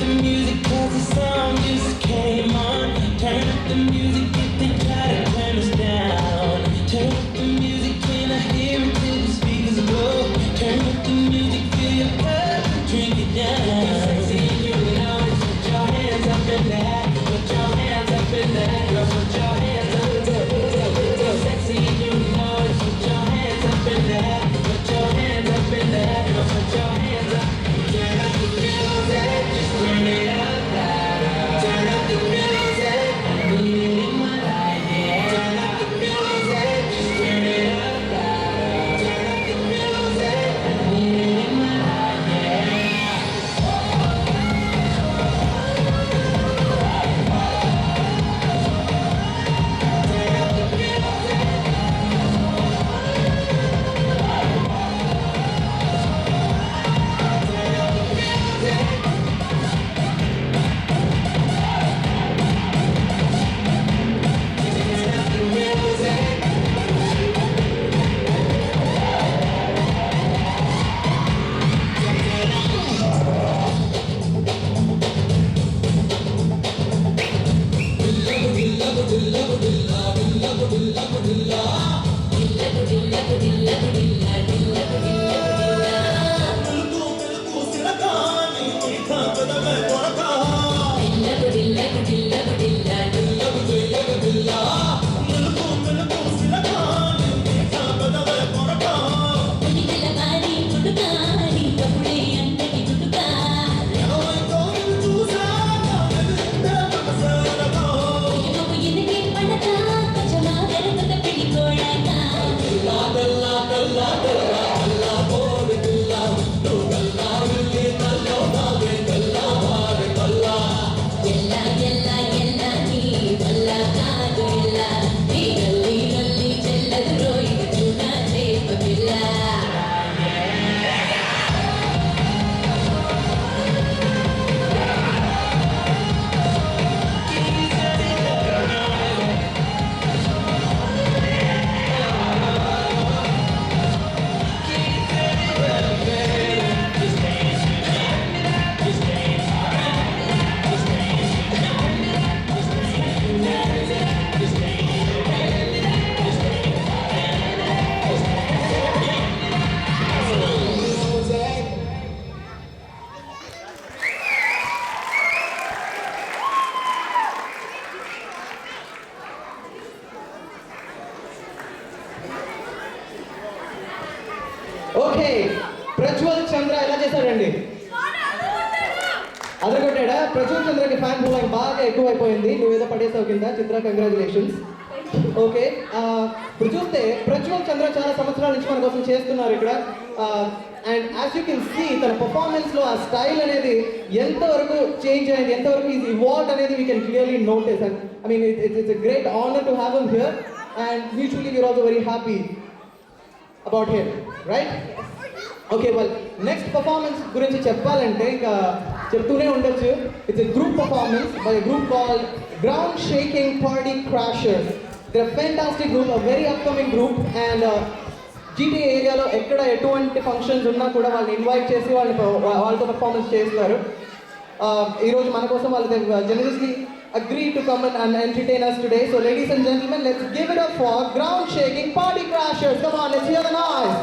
the music 'cause the song just came on. Turn up the music if they try to turn us down. Turn up the music when I hear it till the speakers blow. Turn up the music, fill your cup and drink it down. It's sexy and you know it. Put your hands up in that. Put your hands up in that. Girl, put your hands up. It's sexy and you know it. Put your hands up in that. Put your hands up in that. Girl, put your hands up. Turn up the music, just turn it up louder. Turn up the music, I need it in my life, yeah. Turn up the music, just turn it up louder. Turn up the music, I need it in my life, yeah. Turn up the music. Okay, Prajwal Chandra ఎలా చేశాడండి? అదరగొట్టాడా? ప్రజ్వల్ చంద్రకి fan following బాగా ఎక్కువైపోయింది. నువ్వేదో పడేసావు కింద. చిత్ర, congratulations. Okay, ఇప్పుడు చూస్తే ప్రజ్వల్ చంద్ర చాలా సంవత్సరాల నుంచి మన కోసం చేస్తున్నారు ఇక్కడ. And as you can see తన పర్ఫార్మెన్స్లో ఆ స్టైల్ అనేది ఎంతవరకు చేంజ్ అయింది, ఎంతవరకు ఈజ్ ఇవాల్వ్డ్ అనేది we can clearly notice. And I mean it's a great honour to have him here and mutually we are also very happy about him, right? Okay, well, next performance గురించి చెప్పాలంటే ఇంకా చెప్తూనే ఉండొచ్చు. It's a group performance by a group called Ground Shaking Party Crashers. They're a fantastic group, a very upcoming group, and GTA ఏరియాలో ఎక్కడ ఎటువంటి functions ఉన్నా కూడా వాళ్ళని ఇన్వైట్ చేసి వాళ్ళతో పర్ఫార్మెన్స్ చేస్తారు. ఈరోజు మన కోసం వాళ్ళు generously agreed to come and entertain us today. So ladies and gentlemen, let's give it up for Ground Shaking Party Crashers. Come on, let's hear the noise.